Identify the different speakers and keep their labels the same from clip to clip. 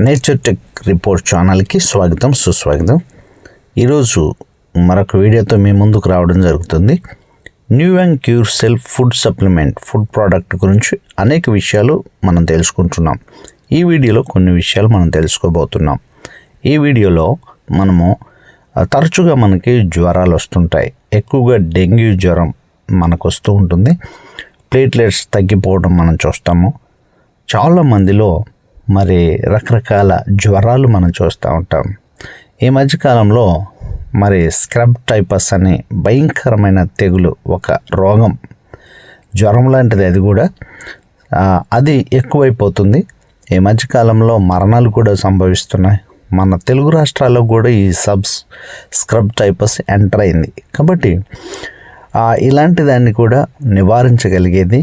Speaker 1: Nature tech report ఛానల్కి స్వాగతం సుస్వాగతం. ఈరోజు మరొక వీడియోతో మీ ముందుకు రావడం జరుగుతుంది. New and cure self food supplement food product గురించి అనేక విషయాలు మనం తెలుసుకుంటున్నాం. ఈ వీడియోలో కొన్ని విషయాలు మనం తెలుసుకోబోతున్నాం. ఈ వీడియోలో మనము తరచుగా మనకి జ్వరాలు వస్తుంటాయి. ఎక్కువగా డెంగ్యూ జ్వరం మనకు వస్తూ ఉంటుంది. ప్లేట్లెట్స్ తగ్గిపోవడం మనం చూస్తాము. చాలామందిలో మరి రకరకాల జ్వరాలు మనం చూస్తూ ఉంటాం. ఈ మధ్యకాలంలో మరి స్క్రబ్ టైపస్ అనే భయంకరమైన తెగులు, ఒక రోగం, జ్వరం లాంటిది, అది కూడా అది ఎక్కువైపోతుంది. ఈ మధ్యకాలంలో మరణాలు కూడా సంభవిస్తున్నాయి. మన తెలుగు రాష్ట్రాల్లో కూడా ఈ స్క్రబ్ టైపస్ ఎంటర్ అయింది. కాబట్టి ఇలాంటి దాన్ని కూడా నివారించగలిగేది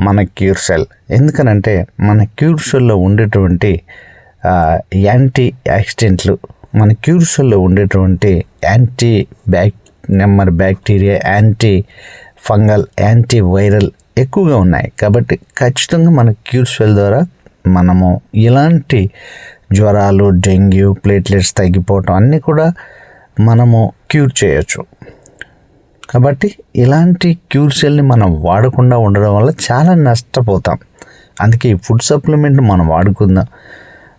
Speaker 1: మన క్యూర్ సెల్. ఎందుకనంటే మన క్యూర్ సెల్లో ఉండేటువంటి యాంటీ యాక్సిడెంట్లు, మన క్యూర్ సెల్లో ఉండేటువంటి bacteria, anti fungal, anti viral ఎక్కువగా ఉన్నాయి. కాబట్టి ఖచ్చితంగా మన క్యూర్ సెల్ ద్వారా మనము ఇలాంటి జ్వరాలు, డెంగ్యూ, ప్లేట్లెట్స్ తగ్గిపోవటం అన్నీ కూడా మనము క్యూర్ చేయొచ్చు. కాబట్టి ఇలాంటి క్యూర్ సెల్ని మనం వాడకుండా ఉండడం వల్ల చాలా నష్టపోతాం. అందుకే ఈ ఫుడ్ సప్లిమెంట్ మనం వాడుకుందాం.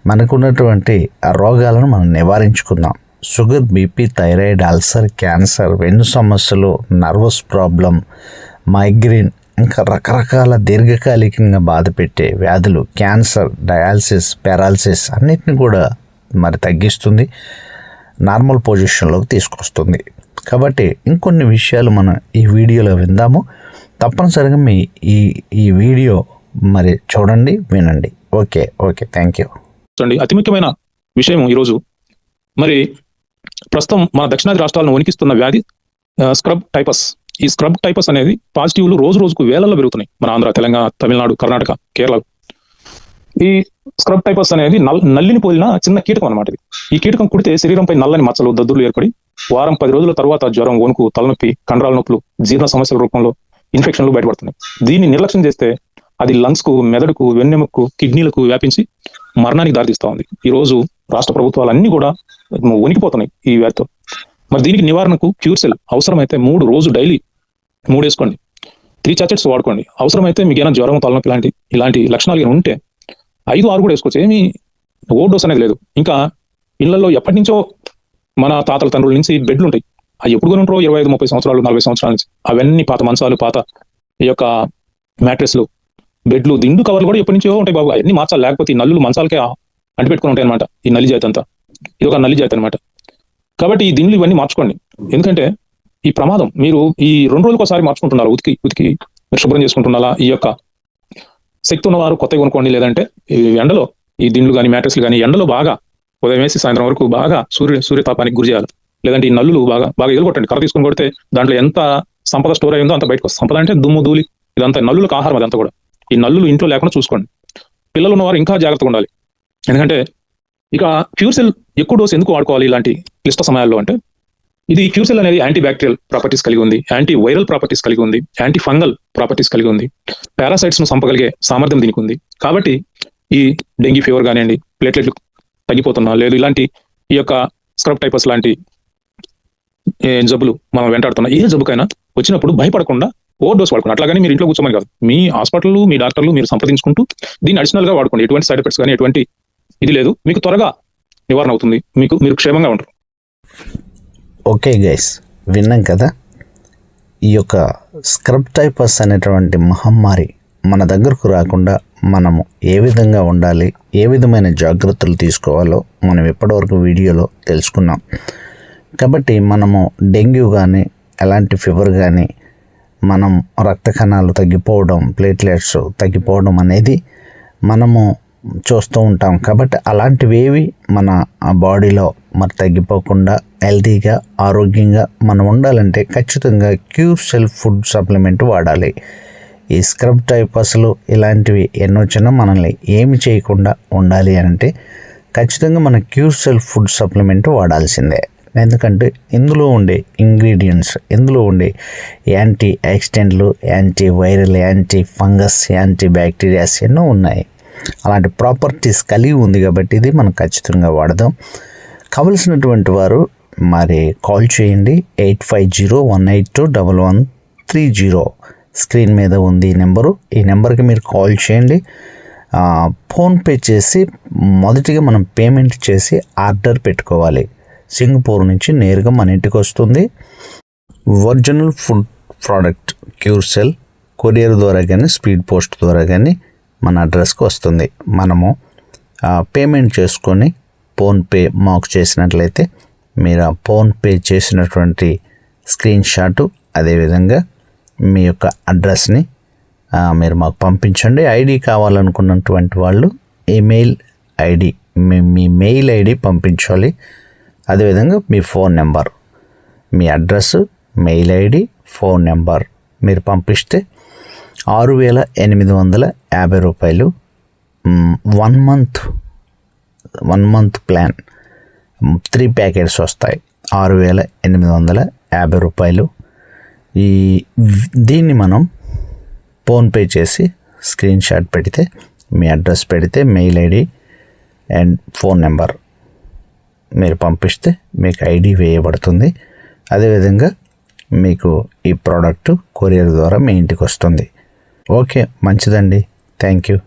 Speaker 1: మనకున్నటువంటి ఆ రోగాలను మనం నివారించుకుందాం. Sugar, BP, thyroid, ulcer, cancer, వెన్ను సమస్యలు, నర్వస్ ప్రాబ్లం, మైగ్రేన్, ఇంకా రకరకాల దీర్ఘకాలికంగా బాధ పెట్టే వ్యాధులు, క్యాన్సర్, డయాలసిస్, పారాలసిస్ అన్నిటిని కూడా మరి తగ్గిస్తుంది, నార్మల్ పొజిషన్లోకి తీసుకొస్తుంది. కాబట్టి ఇంకొన్ని విషయాలు మనం ఈ వీడియోలో విందాము. తప్పనిసరిగా మీ ఈ వీడియో మరి చూడండి, వినండి. Okay, thank you.
Speaker 2: అతి ముఖ్యమైన విషయం ఈరోజు మరి ప్రస్తుతం మన దక్షిణాది రాష్ట్రాలను వణికిస్తున్న వ్యాధి స్క్రబ్ టైపస్. ఈ స్క్రబ్ టైపస్ అనేది పాజిటివ్లు రోజు రోజుకు వేలల్లో పెరుగుతున్నాయి. మన ఆంధ్ర, తెలంగాణ, తమిళనాడు, కర్ణాటక, కేరళ. ఈ స్క్రబ్ టైపస్ అనేది నల్లిని పోలిన చిన్న కీటకం అనమాట. ఈ కీటకం కుడితే శరీరంపై నల్లని మచ్చలు, దద్దుర్లు ఏర్పడి వారం 10 రోజుల తర్వాత జ్వరం, వణుకు, తలనొప్పి, కండరాల నొప్పులు, జీర్ణ సమస్యల రూపంలో ఇన్ఫెక్షన్లు బయటపడుతున్నాయి. దీన్ని నిర్లక్ష్యం చేస్తే అది లంగ్స్ కు, మెదడుకు, వెన్నెముకకు, కిడ్నీలకు వ్యాపించి మరణానికి దారితీస్తూ ఉంది. ఈ రోజు రాష్ట్ర ప్రభుత్వాలన్నీ కూడా వణికిపోతున్నాయి ఈ వ్యాధితో. మరి దీనికి నివారణకు క్యూర్ సెల్ అవసరమైతే 3 రోజు డైలీ 3 వేసుకోండి. 3 చాచెట్స్ వాడుకోండి. అవసరమైతే మీకు ఏమైనా జ్వరం, తలనొప్పి ఇలాంటి లక్షణాలు ఉంటే 5-6 కూడా వేసుకోవచ్చు. ఏమీ ఓవర్ డోస్ అనేది లేదు. ఇంకా ఇళ్లలో ఎప్పటి నుంచో మన తాతల తండ్రుల నుంచి బెడ్లు ఉంటాయి. అవి ఎప్పుడు కొని ఉంటారో 25-30 సంవత్సరాలు, 40 సంవత్సరాల నుంచి. అవన్నీ పాత మంచాలు, పాత ఈ యొక్క మ్యాట్రెస్లు, బెడ్లు, దిండు కవర్లు కూడా ఎప్పటి నుంచో ఉంటాయి బాబు. అవన్నీ మార్చాలి. లేకపోతే ఈ నల్లులు మంచాలకే అంటిపెట్టుకుని ఉంటాయి అనమాట. ఈ నల్లి జాతి అంతా ఇది ఒక నల్లి జాతి అనమాట. కాబట్టి ఈ దిండ్లు ఇవన్నీ మార్చుకోండి. ఎందుకంటే ఈ ప్రమాదం మీరు ఈ 2 రోజులకు ఒకసారి మార్చుకుంటున్నారు. ఉతికి మీరు శుభ్రం చేసుకుంటున్నారా? ఈ యొక్క శక్తి ఉన్నవారు కొత్తగా కొనుక్కోండి. లేదంటే ఈ ఎండలో ఈ దిండ్లు కానీ, మ్యాట్రెస్లు కానీ ఎండలో బాగా ఉదయం వేసి సాయంత్రం వరకు బాగా సూర్యతాపానికి గురి చేయాలి. లేదంటే ఈ నల్లులు బాగా ఎదురుకొట్టండి. కర్ర తీసుకొని కొడితే దాంట్లో ఎంత సంపద స్టోర్ అయిందో అంత బయటకు వస్తుంది. సంపద అంటే దుమ్ము, ధూళి, ఇదంతా నల్లులకు ఆహారం. అదంతా కూడా ఈ నల్లులు ఇంట్లో లేకుండా చూసుకోండి. పిల్లలు ఉన్నవారు ఇంకా జాగ్రత్తగా ఉండాలి. ఎందుకంటే ఇక క్యూర్ సెల్ ఎక్కువ డోస్ ఎందుకు వాడుకోవాలి ఇలాంటి క్లిష్ట సమయాల్లో అంటే, ఇది క్యూర్ సెల్ అనేది యాంటీ బ్యాక్టీరియల్ ప్రాపర్టీస్ కలిగి ఉంది, యాంటీ వైరల్ ప్రాపర్టీస్ కలిగి ఉంది, యాంటీ ఫంగల్ ప్రాపర్టీస్ కలిగి ఉంది, పారాసైట్స్ ను చంపగలిగే సామర్థ్యం దీనికి ఉంది. కాబట్టి ఈ డెంగ్యూ ఫీవర్ కానివ్వండి, ప్లేట్లెట్లు తగ్గిపోతున్నా లేదు, ఇలాంటి ఈ యొక్క స్క్రబ్ టైపస్ లాంటి జబ్బులు మనం వెంటాడుతున్నా, ఏ జబ్బుకైనా వచ్చినప్పుడు భయపడకుండా ఓవర్ డోస్ వాడుకోండి. అట్లాగని మీరు ఇంట్లో కూర్చోమని కాదు. మీ హాస్పిటల్, మీ డాక్టర్లు మీరు సంప్రదించుకుంటూ దీన్ని అడిషనల్ గా వాడుకోండి. ఎటువంటి సైడ్ ఎఫెక్ట్స్ కానీ ఎటువంటి ఇది లేదు. మీకు త్వరగా నివారణ అవుతుంది. మీరు క్షేమంగా ఉంటారు.
Speaker 1: ఓకే గైస్, విన్నాం కదా. ఈ యొక్క స్క్రబ్ టైపస్ అనేటువంటి మహమ్మారి మన దగ్గరకు రాకుండా మనము ఏ విధంగా ఉండాలి, ఏ విధమైన జాగ్రత్తలు తీసుకోవాలో మనం ఇప్పటివరకు వీడియోలో తెలుసుకున్నాం. కాబట్టి మనము డెంగ్యూ కానీ, ఎలాంటి ఫీవర్ కానీ, మనం రక్త కణాలు తగ్గిపోవడం, ప్లేట్లెట్స్ తగ్గిపోవడం అనేది మనము చూస్తూ ఉంటాం. కాబట్టి అలాంటివేవి మన బాడీలో మరి తగ్గిపోకుండా హెల్తీగా, ఆరోగ్యంగా మనం ఉండాలంటే ఖచ్చితంగా క్యూర్ సెల్ ఫుడ్ సప్లిమెంట్ వాడాలి. ఈ స్క్రబ్ టైపస్లు ఇలాంటివి ఎన్నో చిన్న మనల్ని ఏమి చేయకుండా ఉండాలి అంటే ఖచ్చితంగా మన క్యూర్ సెల్ ఫుడ్ సప్లిమెంట్ వాడాల్సిందే. ఎందుకంటే ఇందులో ఉండే ఇంగ్రీడియంట్స్, ఇందులో ఉండే యాంటీ యాక్సిడెంట్లు, anti viral, anti fungus, anti bacterias ఎన్నో ఉన్నాయి. అలాంటి ప్రాపర్టీస్ కలిగి ఉంది కాబట్టి ఇది మనం ఖచ్చితంగా వాడదాం. కావలసినటువంటి వారు మరి కాల్ చేయండి. 8501821130 స్క్రీన్ మీద ఉంది ఈ నెంబరు. ఈ నెంబర్కి మీరు కాల్ చేయండి. ఫోన్పే చేసి మొదటిగా మనం పేమెంట్ చేసి ఆర్డర్ పెట్టుకోవాలి. సింగపూర్ నుంచి నేరుగా మన ఇంటికి వస్తుంది. ఒరిజినల్ ఫుడ్ ప్రోడక్ట్ క్యూర్సెల్ కొరియర్ ద్వారా కానీ స్పీడ్ పోస్ట్ ద్వారా కానీ మన అడ్రస్కి వస్తుంది. మనము పేమెంట్ చేసుకొని ఫోన్పే మాకు చేసినట్లయితే మీరు ఆ ఫోన్పే చేసినటువంటి స్క్రీన్ షాటు అదేవిధంగా మీ యొక్క అడ్రస్ని మీరు మాకు పంపించండి. ఐడి కావాలనుకున్నటువంటి వాళ్ళు ఈమెయిల్ ఐడి మీ మెయిల్ ఐడి పంపించాలి. అదేవిధంగా మీ ఫోన్ నెంబర్, మీ address, mail ID, phone number మీరు పంపిస్తే 6,850 రూపాయలు 1 మంత్ ప్లాన్ 3 ప్యాకెట్స్ వస్తాయి. 6,850 రూపాయలు. దీన్ని మనం ఫోన్పే చేసి స్క్రీన్ షాట్ పెడితే మీ అడ్రస్ పెడితే mail ID and phone number మీరు పంపిస్తే మీకు ఐడి వేయబడుతుంది. అదేవిధంగా మీకు ఈ ప్రోడక్ట్ కొరియర్ ద్వారా మీ ఇంటికి వస్తుంది. ఓకే, మంచిదండి. Thank you.